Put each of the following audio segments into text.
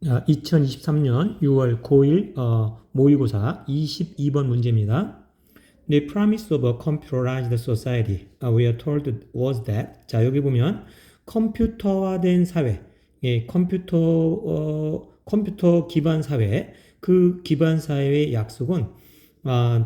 2023년 6월 고1 모의고사 22번 문제입니다. The premise of a computerized society, we are told was that. 자, 여기 보면 컴퓨터화된 사회, 컴퓨터 기반 사회, 그 기반 사회의 약속은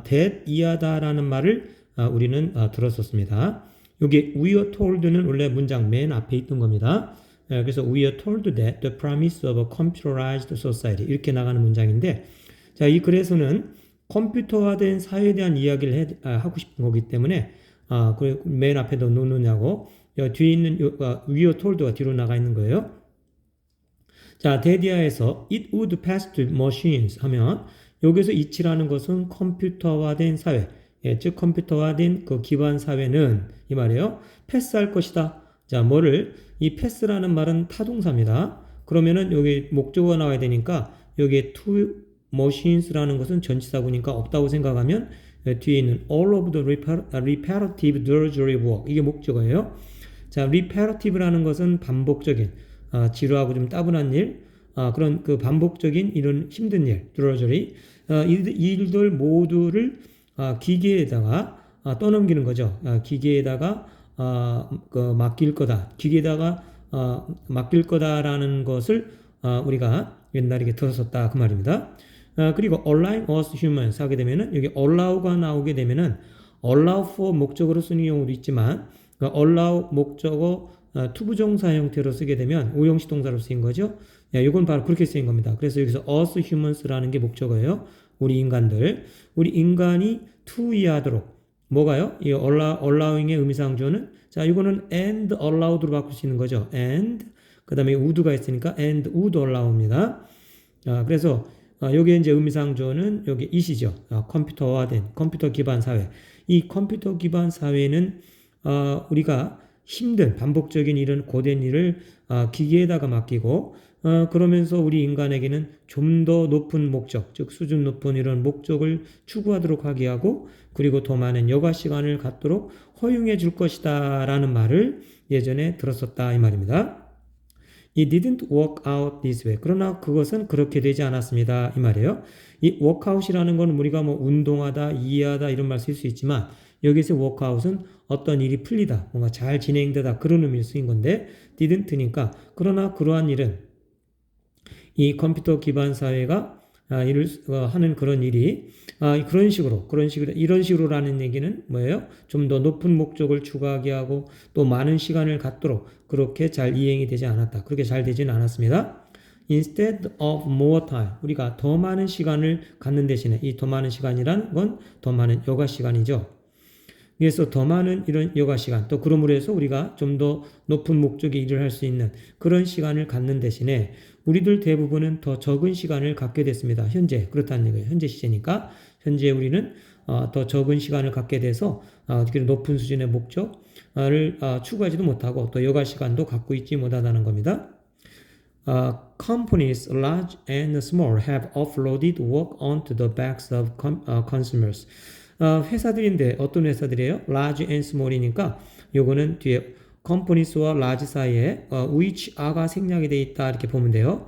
that 이하다라는 말을 우리는 들었었습니다. 여기 we are told는 원래 문장 맨 앞에 있던 겁니다. 그래서 we are told that the premise of a computerized society 이렇게 나가는 문장인데, 자, 이 글에서는 컴퓨터화된 사회에 대한 이야기를 하고 싶은 거기 때문에 맨 앞에도 놓느냐고 뒤에 있는 we are told가 뒤로 나가 있는 거예요. 자, 데디아에서 it would pass to machines 하면 여기서 it이라는 것은 컴퓨터화된 사회, 즉 컴퓨터화된 그 기반 사회는 이 말이에요. 패스할 것이다. 자, 이 패스라는 말은 타동사입니다. 그러면은 여기 목적어가 나와야 되니까 여기에 to machines라는 것은 전치사구니까 없다고 생각하면 뒤에 있는 all of the repetitive drudgery work 이게 목적어예요. 자, reparative라는 것은 반복적인 지루하고 좀 따분한 일, 그런 그 반복적인 이런 힘든 일, drudgery, 이 일들 모두를 기계에다가 떠넘기는 거죠. 기계에다가 맡길 거다. 기계에다가 맡길 거다라는 것을 우리가 옛날에 들었었다 그 말입니다. 그리고 align us humans 하게 되면은 여기 allow가 나오게 되면은 allow for 목적으로 쓰는 경우도 있지만 allow 목적어 투부정사 형태로 쓰게 되면 오형식 동사로 쓰인 거죠. 이건 바로 그렇게 쓰인 겁니다. 그래서 여기서 us humans라는 게 목적어예요. 우리 인간이 to 이하도록 뭐가요? 이 allowing의 의미상조는 자, 이거는 and allowed로 바꿀 수 있는 거죠. and 그 다음에 would가 있으니까 and would allow입니다. 그래서 여기 이제 의미상조는 여기 it이죠. 컴퓨터화된 컴퓨터 기반 사회. 이 컴퓨터 기반 사회는 우리가 힘든 반복적인 이런 고된 일을 기계에다가 맡기고 그러면서 우리 인간에게는 좀 더 높은 목적, 즉 수준 높은 이런 목적을 추구하도록 하게 하고 그리고 더 많은 여가 시간을 갖도록 허용해 줄 것이다 라는 말을 예전에 들었었다 이 말입니다. It didn't work out this way. 그러나 그것은 그렇게 되지 않았습니다 이 말이에요. 이 workout이라는 건 우리가 뭐 운동하다, 이해하다 이런 말 쓸 수 있지만 여기서 workout은 어떤 일이 풀리다, 뭔가 잘 진행되다 그런 의미로 쓰인 건데 didn't니까 그러나 그러한 일은 이 컴퓨터 기반 사회가 일을 하는 그런 일이 이런 식으로라는 얘기는 뭐예요? 좀 더 높은 목적을 추구하게 하고 또 많은 시간을 갖도록 그렇게 잘 이행이 되지 않았다. 그렇게 잘 되지는 않았습니다. Instead of more time, 우리가 더 많은 시간을 갖는 대신에 이 더 많은 시간이란 건 더 많은 여가 시간이죠. 그래서 더 많은 이런 여가 시간, 또 그러므로 해서 우리가 좀 더 높은 목적의 일을 할 수 있는 그런 시간을 갖는 대신에 우리들 대부분은 더 적은 시간을 갖게 됐습니다. 현재 그렇다는 얘기예요. 현재 시제니까 현재 우리는 더 적은 시간을 갖게 돼서 높은 수준의 목적을 추구하지도 못하고 또 여가 시간도 갖고 있지 못하다는 겁니다. Companies large and small have offloaded work onto the backs of consumers. 회사들인데 어떤 회사들이에요? large and small이니까 요거는 뒤에 companies와 large 사이에 which are가 생략이 돼 있다 이렇게 보면 돼요.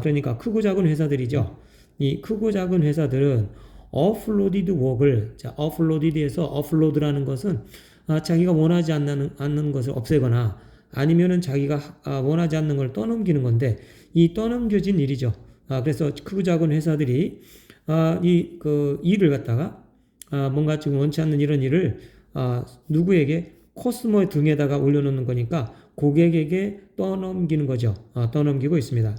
그러니까 크고 작은 회사들이죠. 이 크고 작은 회사들은 offloaded work을 offloaded에서 offload라는 것은 자기가 원하지 않는 것을 없애거나 아니면은 자기가 원하지 않는 걸 떠넘기는 건데 이 떠넘겨진 일이죠. 그래서 크고 작은 회사들이 그 일을 갖다가 뭔가 지금 원치 않는 이런 일을 누구에게 코스모 등에다가 올려놓는 거니까 고객에게 떠넘기는 거죠. 떠넘기고 있습니다.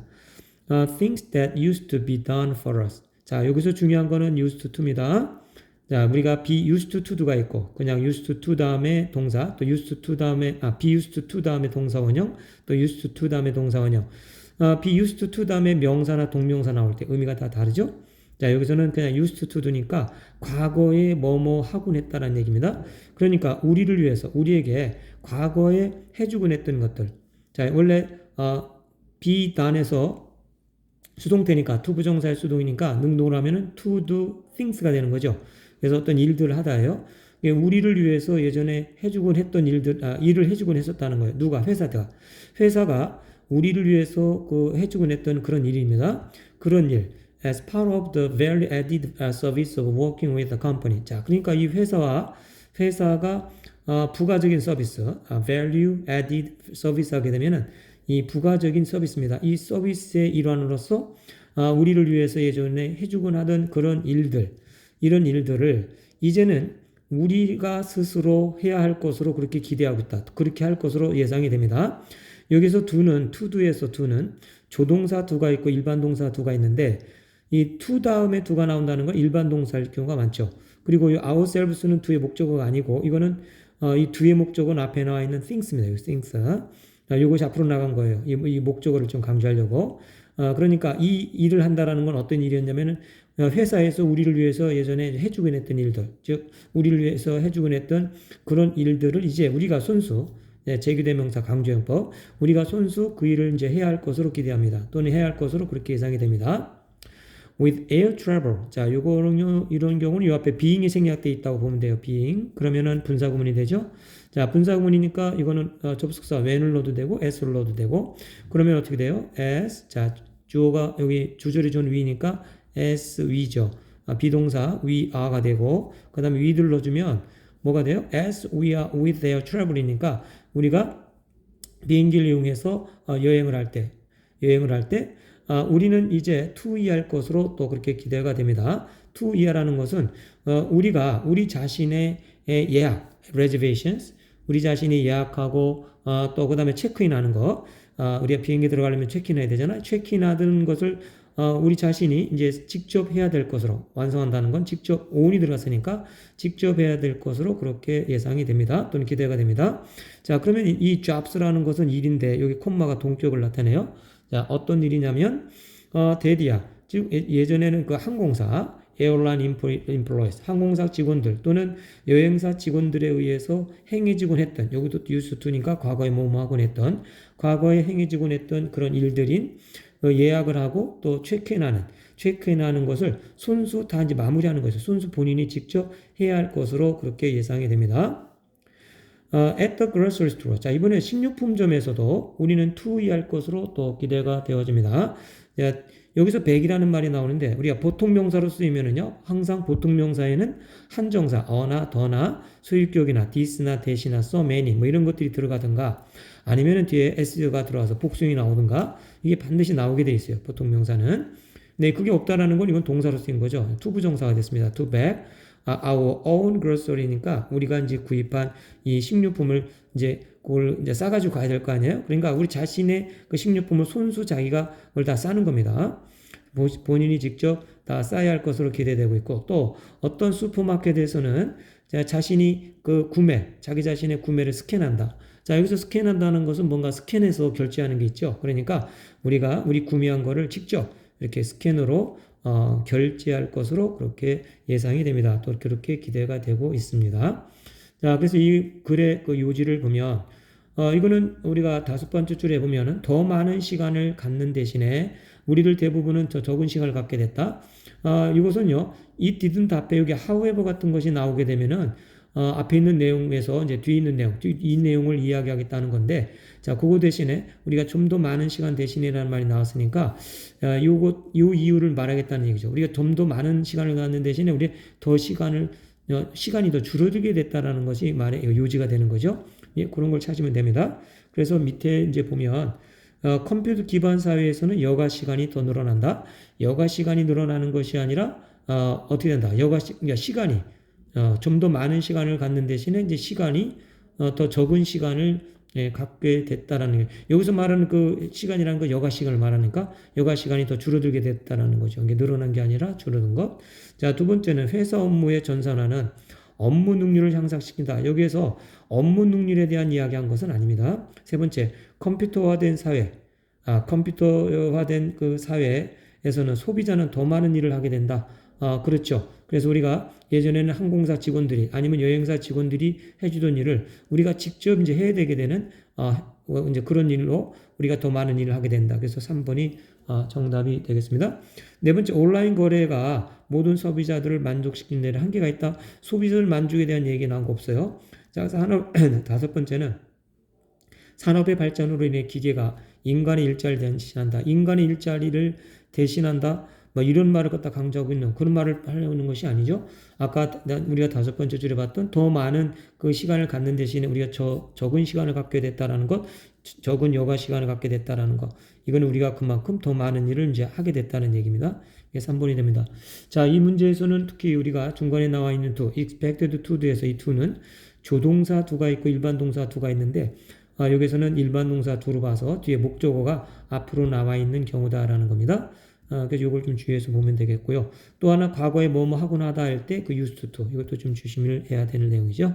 Things that used to be done for us. 자, 여기서 중요한 거는 used to입니다. 자, 우리가 be used to가 있고 그냥 used to 다음에 동사, 또 used to 다음에 be used to 다음에 동사 원형, 또 used to 다음에 동사 원형. be used to 다음에 명사나 동명사 나올 때 의미가 다 다르죠? 자, 여기서는 그냥 used to do니까 과거에 뭐뭐 하곤 했다라는 얘기입니다. 그러니까 우리를 위해서 우리에게 과거에 해주곤 했던 것들. 자, 원래 be done에서 수동태니까 to 부정사의 수동이니까 능동을 하면은 to do things가 되는 거죠. 그래서 어떤 일들을 하다예요. 우리를 위해서 예전에 해주곤 했던 일을 해주곤 했었다는 거예요. 누가? 회사가 우리를 위해서 그 해주곤 했던 그런 일입니다. 그런 일. As part of the value added service of working with the company. 자, 그러니까 이 회사가 부가적인 서비스, value added service 하게 되면은 이 부가적인 서비스입니다. 이 서비스의 일환으로서 우리를 위해서 예전에 해주곤 하던 그런 일들, 이런 일들을 이제는 우리가 스스로 해야 할 것으로 그렇게 기대하고 있다. 그렇게 할 것으로 예상이 됩니다. 여기서 to do는 조동사 do가 있고 일반 동사 do가 있는데 이 to 다음에 do가 나온다는 건 일반 동사일 경우가 많죠. 그리고 이 ourselves는 do의 목적어가 아니고 이거는 이 do의 목적어는 앞에 나와 있는 things입니다. things. 이것이 앞으로 나간 거예요. 이 목적어를 좀 강조하려고. 그러니까 이 일을 한다라는 건 어떤 일이었냐면은 회사에서 우리를 위해서 예전에 해주곤 했던 일들, 즉 우리를 위해서 해주곤 했던 그런 일들을 이제 우리가 손수 제규대명사 강조형법 우리가 손수 그 일을 이제 해야 할 것으로 기대합니다. 또는 해야 할 것으로 그렇게 예상이 됩니다. With air travel. 자, 요거는요, 이런 경우는 요 앞에 being이 생략되어 있다고 보면 돼요. being. 그러면은 분사구문이 되죠. 자, 분사구문이니까 이거는 접속사 when을 넣어도 되고 as를 넣어도 되고 그러면 어떻게 돼요? as. 자, 주어가 여기 주절이 준 we니까 as we죠. 비동사 we are가 되고 그 다음에 we를 넣어주면 뭐가 돼요? as we are with their travel이니까 우리가 비행기를 이용해서 여행을 할 때 우리는 이제 to 이해할 것으로 또 그렇게 기대가 됩니다. to 이해라는 것은 우리가 우리 자신의 예약 reservations 우리 자신이 예약하고 또 그 다음에 체크인하는 거 우리가 비행기 들어가려면 체크인해야 되잖아요. 체크인하는 것을 우리 자신이 이제 직접 해야 될 것으로 완성한다는 건 직접 오온이 들어갔으니까 직접 해야 될 것으로 그렇게 예상이 됩니다. 또는 기대가 됩니다. 자, 그러면 이 jobs라는 것은 일인데 여기 콤마가 동격을 나타내요. 자, 어떤 일이냐면 대디아 즉 예전에는 그 항공사 에어라인 인플로이스 항공사 직원들 또는 여행사 직원들에 의해서 행해지곤 했던 여기도 used to니까 과거에 뭐하곤 했던 과거에 행해지곤 했던 그런 일들인 예약을 하고 또 체크인하는 것을 손수 다 이제 마무리하는 것이죠. 손수 본인이 직접 해야 할 것으로 그렇게 예상이 됩니다. at the grocery store. 자, 이번에 식료품점에서도 우리는 to 할 것으로 또 기대가 되어집니다. 자, 여기서 100이라는 말이 나오는데 우리가 보통 명사로 쓰이면은요. 항상 보통 명사에는 한정사 어나 더나 소유격이나 this나 that이나 so many 뭐 이런 것들이 들어가든가 아니면은 뒤에 s가 들어와서 복수형이 나오든가 이게 반드시 나오게 돼 있어요. 보통 명사는. 네, 그게 없다라는 건 이건 동사로 쓰인 거죠. 투부정사가 됐습니다. to bag our own grocery니까 우리가 이제 구입한 이 식료품을 이제 그걸 이제 싸가지고 가야 될 거 아니에요? 그러니까 우리 자신의 그 식료품을 손수 자기가 그걸 다 싸는 겁니다. 본인이 직접 다 싸야 할 것으로 기대되고 있고 또 어떤 슈퍼마켓에서는 자신이 그 자기 자신의 구매를 스캔한다. 자, 여기서 스캔한다는 것은 뭔가 스캔해서 결제하는 게 있죠. 그러니까 우리 구매한 거를 직접 이렇게 스캔으로 결제할 것으로 그렇게 예상이 됩니다. 또 그렇게 기대가 되고 있습니다. 자, 그래서 이 글의 그 요지를 보면 이거는 우리가 5번째 줄에 보면은 더 많은 시간을 갖는 대신에 우리들 대부분은 더 적은 시간을 갖게 됐다. 이것은요, it didn't 앞에 여기 however 같은 것이 나오게 되면은 앞에 있는 내용에서 이제 뒤에 있는 내용, 이 내용을 이야기하겠다는 건데, 자, 그거 대신에 우리가 좀 더 많은 시간 대신이라는 말이 나왔으니까, 요 이유를 말하겠다는 얘기죠. 우리가 좀 더 많은 시간을 갖는 대신에 우리 더 시간이 더 줄어들게 됐다라는 것이 말의 요지가 되는 거죠. 예, 그런 걸 찾으면 됩니다. 그래서 밑에 이제 보면, 컴퓨터 기반 사회에서는 여가 시간이 더 늘어난다. 여가 시간이 늘어나는 것이 아니라, 어떻게 된다. 그러니까 시간이, 좀 더 많은 시간을 갖는 대신에 이제 시간이 더 적은 시간을 갖게 됐다라는 게 여기서 말하는 그 시간이라는 거 여가 시간을 말하니까 여가 시간이 더 줄어들게 됐다라는 거죠. 이게 늘어난 게 아니라 줄어든 것. 자, 두 번째는 회사 업무의 전산화는 업무 능률을 향상시킨다. 여기에서 업무 능률에 대한 이야기한 것은 아닙니다. 세 번째, 컴퓨터화된 그 사회에서는 소비자는 더 많은 일을 하게 된다. 그렇죠. 그래서 우리가 예전에는 항공사 직원들이 아니면 여행사 직원들이 해주던 일을 우리가 직접 이제 해야 되게 되는 이제 그런 일로 우리가 더 많은 일을 하게 된다. 그래서 3번이 정답이 되겠습니다. 네 번째, 온라인 거래가 모든 소비자들을 만족시키는 데는 한계가 있다. 소비자들 만족에 대한 얘기 나온 거 없어요. 자, 다섯 번째는 산업의 발전으로 인해 기계가 인간의 일자리를 대신한다. 인간의 일자리를 대신한다. 뭐 이런 말을 갖다 강조하고 있는 그런 말을 하려는 것이 아니죠. 아까 우리가 5번째 줄에 봤던 더 많은 그 시간을 갖는 대신에 우리가 적은 시간을 갖게 됐다라는 것, 적은 여가 시간을 갖게 됐다라는 것. 이거는 우리가 그만큼 더 많은 일을 이제 하게 됐다는 얘기입니다. 이게 3번이 됩니다. 자, 이 문제에서는 특히 우리가 중간에 나와 있는 to, expected to에서 이 to는 조동사 to가 있고 일반 동사 to가 있는데 여기서는 일반 동사 to로 봐서 뒤에 목적어가 앞으로 나와 있는 경우다라는 겁니다. 그래서 이걸 좀 주의해서 보면 되겠고요. 또 하나 과거에 뭐뭐 하고 나다 할 때 그 used to 이것도 좀 주심을 해야 되는 내용이죠.